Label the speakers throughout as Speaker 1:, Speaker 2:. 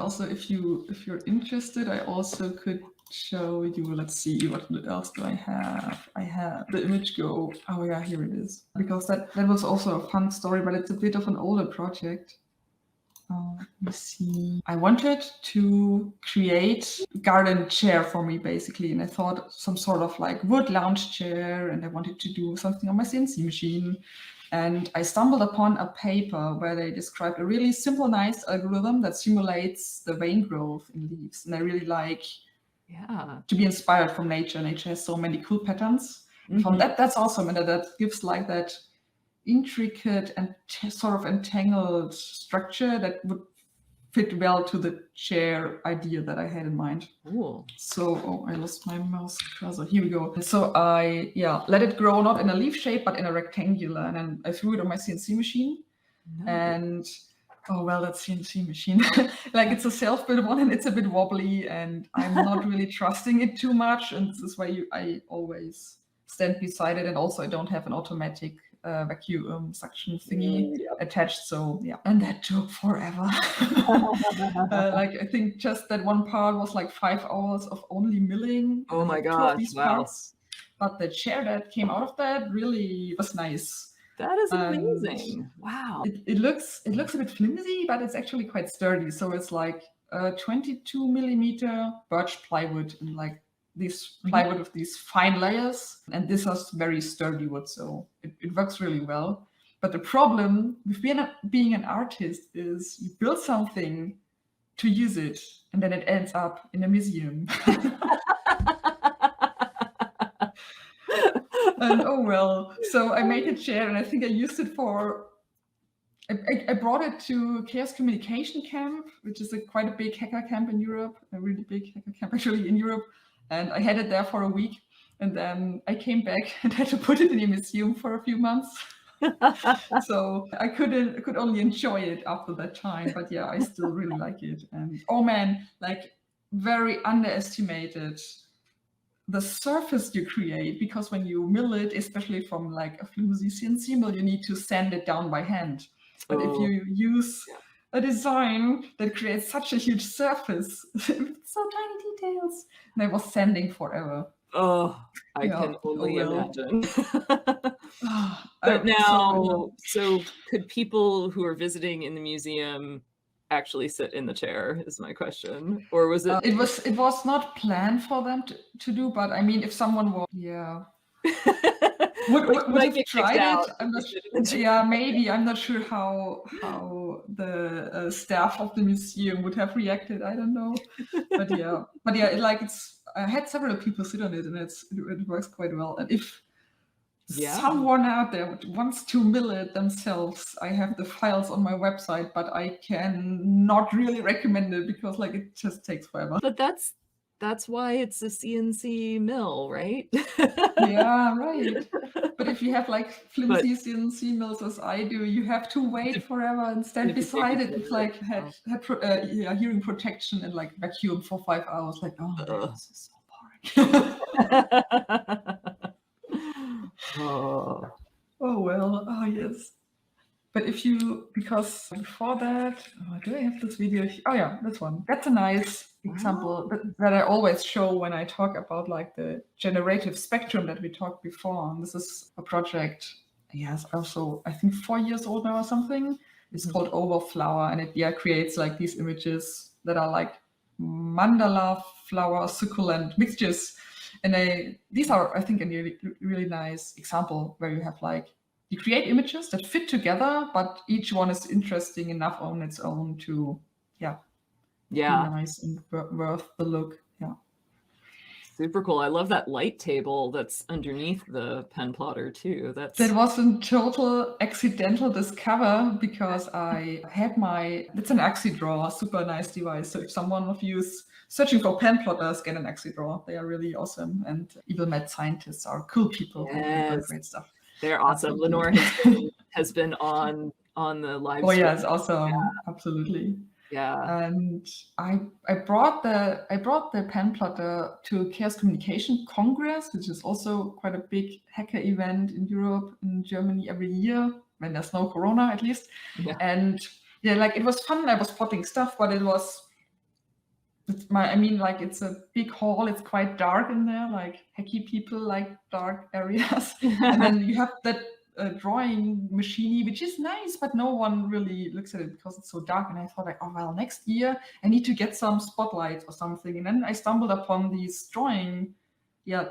Speaker 1: also, if you're interested, I also could show you. Let's see, what else do I have? I have the image go. Oh yeah, here it is. Because that was also a fun story, but it's a bit of an older project. Let me see. I wanted to create a garden chair for me, basically, and I thought some sort of like wood lounge chair, and I wanted to do something on my CNC machine. And I stumbled upon a paper where they described a really simple, nice algorithm that simulates the vein growth in leaves. And I really like to be inspired from nature. Nature has so many cool patterns. Mm-hmm. From that's awesome. And that gives like that intricate and sort of entangled structure that would fit well to the chair idea that I had in mind.
Speaker 2: Cool.
Speaker 1: So, I lost my mouse cursor. Here we go. So I let it grow not in a leaf shape, but in a rectangular. And then I threw it on my CNC machine. Nice. And that CNC machine, like it's a self-built one and it's a bit wobbly and I'm not really trusting it too much. And this is why I always stand beside it. And also I don't have an automatic vacuum suction thingy attached. So and that took forever. Like I think just that one part was like 5 hours of only milling.
Speaker 2: Oh my gosh! Wow.
Speaker 1: Parts. But the chair that came out of that really was nice.
Speaker 2: That is amazing! Wow.
Speaker 1: It looks a bit flimsy, but it's actually quite sturdy. So it's like 22 millimeter birch plywood and like this plywood with these fine layers, and this is very sturdy wood, so it works really well. But the problem with being an artist is you build something to use it, and then it ends up in a museum. And so I made a chair, and I think I used it for. I brought it to Chaos Communication Camp, which is quite a big hacker camp in Europe, a really big hacker camp actually in Europe. And I had it there for a week, and then I came back and had to put it in a museum for a few months. So I could only enjoy it after that time, but I still really like it. And like very underestimated the surface you create, because when you mill it, especially from like a flimsy CNC mill, you need to sand it down by hand. But if you use a design that creates such a huge surface with so tiny details, and I was sanding forever.
Speaker 2: Oh, I can only imagine. But now, so could people who are visiting in the museum actually sit in the chair, is my question, or was it?
Speaker 1: It was not planned for them to do, but I mean, if someone would have tried it, I'm not sure. Maybe I'm not sure how the staff of the museum would have reacted. I don't know, but I had several people sit on it, and it works quite well. And if someone out there wants to mill it themselves, I have the files on my website, but I can not really recommend it because like it just takes forever.
Speaker 2: But that's why it's a CNC mill, right?
Speaker 1: Yeah, right. But if you have like flimsy CNC mills as I do, you have to wait forever and stand beside it. It's like had hearing protection and like vacuum for 5 hours. Like, this is so boring. Oh yes. But because before that, do I have this video? Oh yeah, this one. That's a nice example that I always show when I talk about like the generative spectrum that we talked before. And this is a project, also I think 4 years old now or something. It's called Overflower, and it creates like these images that are like mandala flower succulent mixtures. And these are, I think, a really nice example where you have like, you create images that fit together, but each one is interesting enough on its own to, be nice and worth the look. Yeah.
Speaker 2: Super cool. I love that light table that's underneath the pen plotter too. That
Speaker 1: was a total accidental discover because I had it's an AxiDraw, super nice device. So if someone of you is searching for pen plotters, get an AxiDraw. They are really awesome. And evil mad scientists are cool people.
Speaker 2: Yes.
Speaker 1: Great stuff.
Speaker 2: They're awesome. Lenore has been on the live stream.
Speaker 1: Oh yeah, it's awesome. Yeah. Absolutely.
Speaker 2: Yeah.
Speaker 1: And I brought the pen plotter to Chaos Communication Congress, which is also quite a big hacker event in Europe and Germany every year, when there's no corona at least. Yeah. And like it was fun. I was spotting stuff, but it was I mean, like, it's a big hall. It's quite dark in there. Like, hacky people like dark areas. And then you have that drawing machine, which is nice, but no one really looks at it because it's so dark. And I thought, like, oh well, next year I need to get some spotlight or something. And then I stumbled upon these drawing,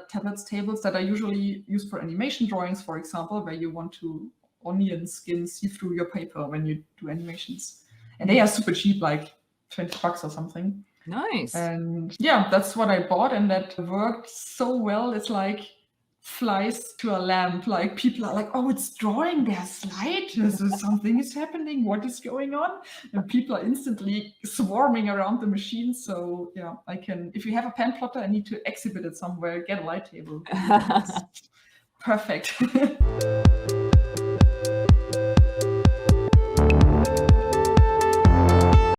Speaker 1: tablets, tables that I usually use for animation drawings, for example, where you want to onion skin see through your paper when you do animations. And they are super cheap, like $20 or something.
Speaker 2: Nice.
Speaker 1: And yeah, that's what I bought, and that worked so well. It's like flies to a lamp. Like, people are like, oh, it's drawing, there's light, something is happening, what is going on? And people are instantly swarming around the machine. So yeah, I can, if you have a pen plotter, I need to exhibit it somewhere, get a light table. Perfect.